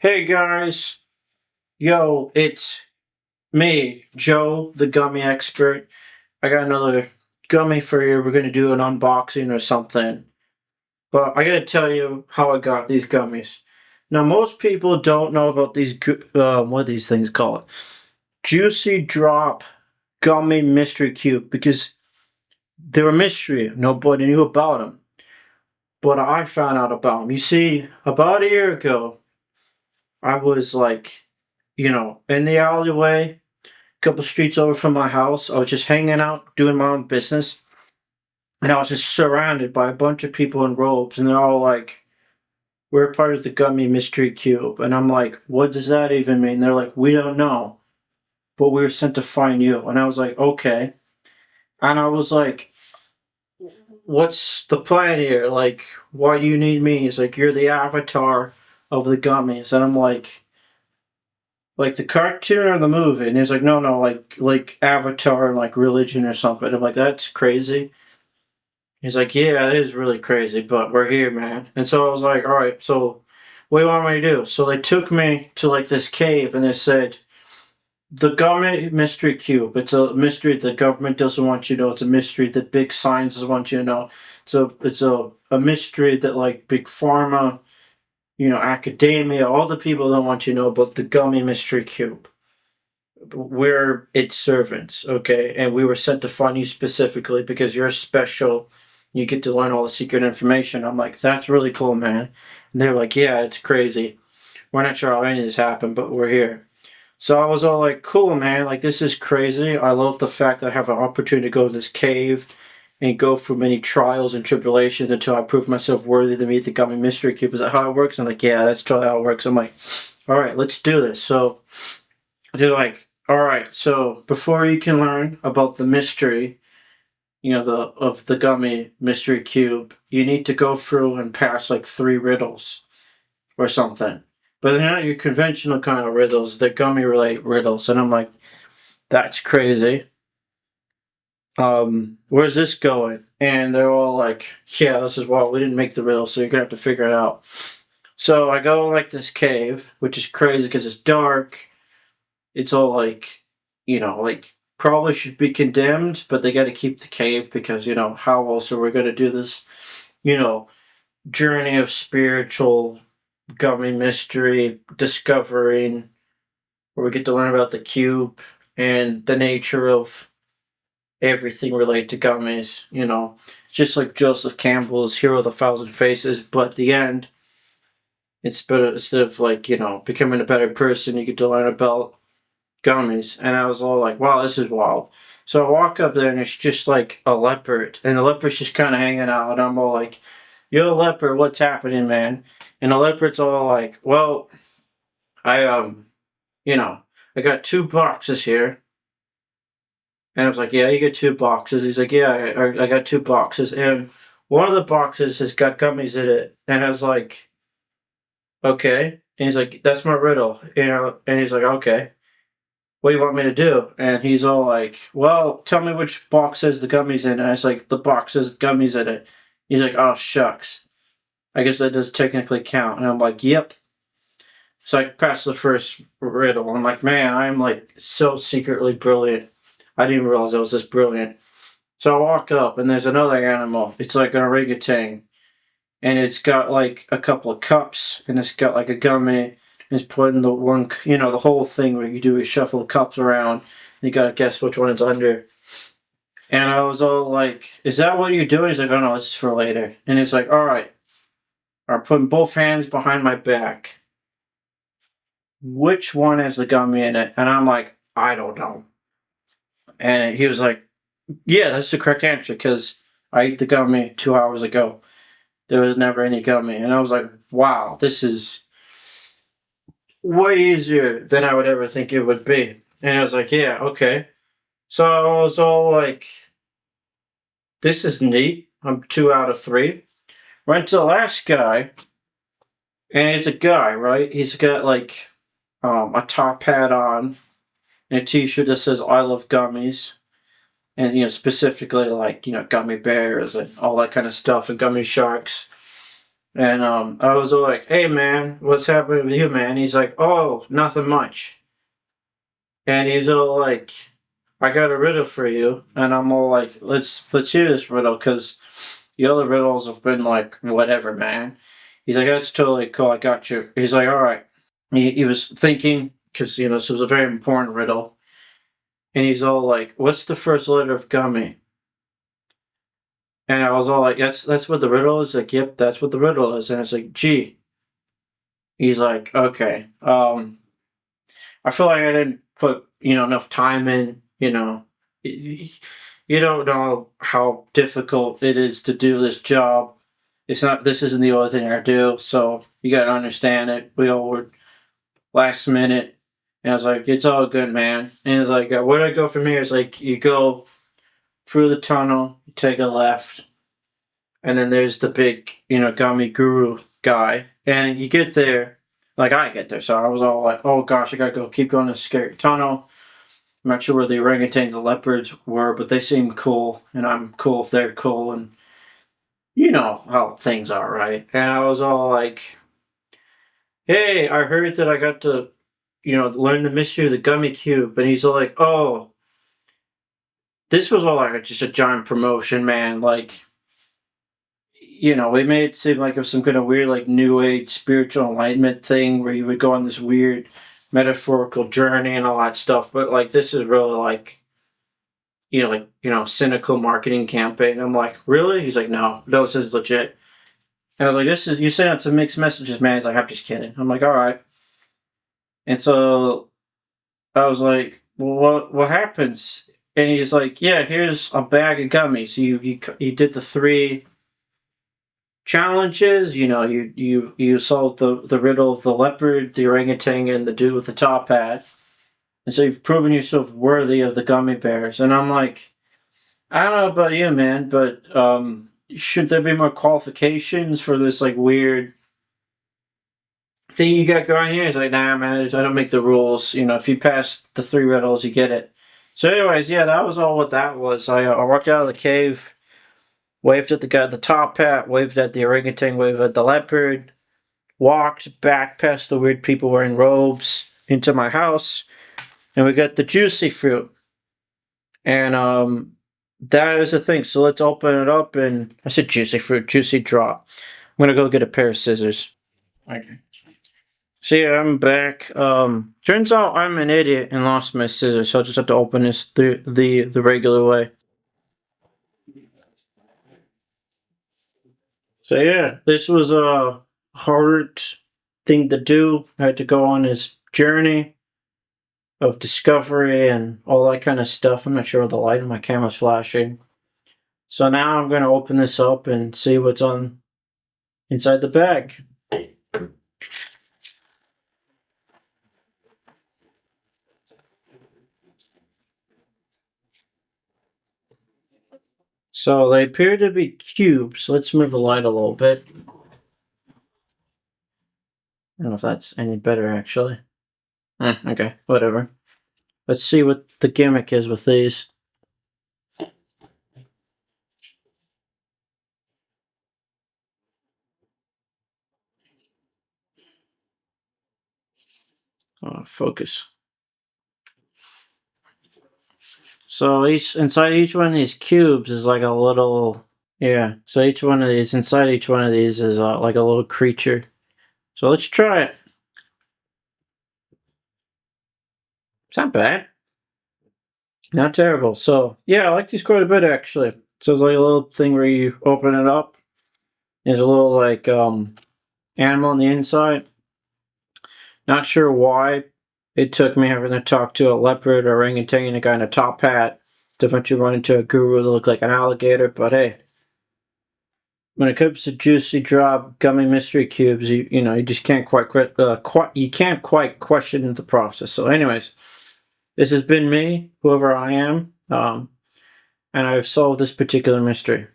Hey guys, yo, it's me, Joe, the gummy expert. I got another gummy for you. We're gonna do an unboxing or something. But I gotta tell you how I got these gummies. Now, most people don't know about these, what are these things called? Juicy Drop Gummy Mystery Cube because they were mystery. Nobody knew about them. But I found out about them. You see, about a year ago, I was like, in the alleyway couple streets over from my house. I was just hanging out, doing my own business, and I was just surrounded by a bunch of people in robes, and they're all like, "We're part of the Gummy Mystery Cube," and I'm like, "What does that even mean?" They're like, "We don't know, but we were sent to find you," and I was like, "Okay," and I was like, "What's the plan here? Like, why do you need me?" He's like, "You're the avatar of the gummies," and I'm like the cartoon or the movie? And he's like, no, no, like Avatar and like religion or something. I'm like, that's crazy. He's like, yeah, it is really crazy, but we're here, man. And so I was like, all right, so what do you want me to do? So they took me to like this cave and they said, the Gummy Mystery Cube. It's a mystery the government doesn't want you to know. It's a mystery that big science doesn't want you to know. It's a mystery that like big pharma, academia, all the people don't want you to know about the Gummy Mystery Cube. We're its servants, okay? And we were sent to find you specifically because you're special. You get to learn all the secret information. I'm like, that's really cool, man. And they're like, yeah, it's crazy. We're not sure how any of this happened, but we're here. So I was all like, cool, man. Like, this is crazy. I love the fact that I have an opportunity to go in this cave and go through many trials and tribulations until I prove myself worthy to meet the Gummy Mystery Cube. Is that how it works? I'm like, yeah, that's totally how it works. I'm like, all right, let's do this. So they're like, all right, so before you can learn about the mystery, of the Gummy Mystery Cube, you need to go through and pass like three riddles or something. But they're not your conventional kind of riddles, they're gummy related riddles. And I'm like, that's crazy. Where's this going? And they're all like, yeah, this is well, we didn't make the riddle, so you're gonna have to figure it out. So I go like this cave, which is crazy because it's dark. It's all like, like probably should be condemned, but they got to keep the cave because, how else are we going to do this, you know, journey of spiritual gummy mystery discovering where we get to learn about the cube and the nature of everything related to gummies, just like Joseph Campbell's Hero of the Thousand Faces, but at the end, instead of like, becoming a better person, you get to learn about gummies, and I was all like, wow, this is wild. So I walk up there, and it's just like a leopard, and the leopard's just kind of hanging out, and I'm all like, yo, leopard, what's happening, man? And the leopard's all like, well, I, you know, I got two boxes here. And I was like, yeah, you get two boxes. He's like, yeah, I got two boxes. And one of the boxes has got gummies in it. And I was like, okay. And he's like, that's my riddle. And he's like, okay, what do you want me to do? And he's all like, well, tell me which box has the gummies in it. And I was like, the box has gummies in it. He's like, oh, shucks. I guess that does technically count. And I'm like, yep. So I passed the first riddle. I'm like, man, I'm like so secretly brilliant. I didn't even realize I was this brilliant. So I walk up and there's another animal. It's like an orangutan. And it's got like a couple of cups and it's got like a gummy. And it's put in the one, the whole thing where you do is shuffle the cups around. And you gotta guess which one it's under. And I was all like, is that what you're doing? He's like, oh no, this is for later. And it's like, all right. I'm putting both hands behind my back. Which one has the gummy in it? And I'm like, I don't know. And he was like, yeah, that's the correct answer because I ate the gummy 2 hours ago. There was never any gummy. And I was like, wow, this is way easier than I would ever think it would be. And I was like, yeah, okay. So I was all like, this is neat. I'm 2 out of 3. Went to the last guy, and it's a guy, right? He's got like a top hat on and a t-shirt that says I love gummies. And specifically like, gummy bears and all that kind of stuff and gummy sharks. And I was all like, "Hey man, what's happening with you, man?" He's like, "Oh, nothing much." And he's all like, "I got a riddle for you," and I'm all like, "Let's hear this riddle," because the other riddles have been like, "Whatever, man." He's like, "That's totally cool. I got you." He's like, "All right." He was thinking because this was a very important riddle, and he's all like, "What's the first letter of gummy?" And I was all like, "That's what the riddle is." Like, "Yep, that's what the riddle is." And it's like, "G." He's like, "Okay." I feel like I didn't put enough time in. You don't know how difficult it is to do this job. It's not. This isn't the only thing I do, so you gotta understand it. We all were last minute, and I was like, "It's all good, man." And it's like, "Where do I go from here?" It's like you go through the tunnel, you take a left, and then there's the big, gummy guru guy, and you get there. Like I get there, so I was all like, "Oh gosh, I gotta go, keep going this scary tunnel." I'm not sure where the orangutans and the leopards were, but they seem cool, and I'm cool if they're cool, and you know how things are, right? And I was all like, "Hey, I heard that I got to, learn the mystery of the gummy cube," and he's all like, "Oh, this was all like just a giant promotion, man. Like, we made it seem like it was some kind of weird, like, new age spiritual enlightenment thing where you would go on this weird metaphorical journey and all that stuff. But like, this is really like, cynical marketing campaign." I'm like, "Really?" He's like, no, this is legit." And I was like, you sent out some mixed messages, man." He's like, "I'm just kidding." I'm like, "All right." And so I was like, "Well, what happens?" And he's like, "Yeah, here's a bag of gummies. You did the three challenges. You solved the riddle of the leopard, the orangutan, and the dude with the top hat, and so you've proven yourself worthy of the gummy bears." And I'm like, "I don't know about you, man, but should there be more qualifications for this like weird thing you got going here?" He's like, "Nah, man, I don't make the rules. If you pass the three riddles, you get it." So, anyways, yeah, that was all what that was. I walked out of the cave, waved at the guy at the top hat, waved at the orangutan, waved at the leopard, walked back past the weird people wearing robes into my house, and we got the juicy fruit. And that is the thing. So let's open it up. And I said juicy fruit, juicy drop. I'm gonna go get a pair of scissors. Okay. See, I'm back. Turns out I'm an idiot and lost my scissors, so I just have to open this the regular way. So yeah, this was a hard thing to do. I had to go on this journey of discovery and all that kind of stuff. I'm not sure the light on my camera's flashing. So now I'm going to open this up and see what's on inside the bag. So they appear to be cubes. Let's move the light a little bit. I don't know if that's any better actually. Okay, whatever. Let's see what the gimmick is with these. Focus. So inside each one of these cubes is like a little, yeah. So each one of these inside each one of these is like a little creature. So let's try it. It's not bad. Not terrible. So yeah, I like these quite a bit actually. So it's like a little thing where you open it up. There's a little like animal on the inside. Not sure why it took me having to talk to a leopard, or orangutan, a guy in a top hat to eventually run into a guru that looked like an alligator. But hey, when it comes to juicy drop gummy mystery cubes, you just can't you can't quite question the process. So, anyways, this has been me, whoever I am, and I've solved this particular mystery.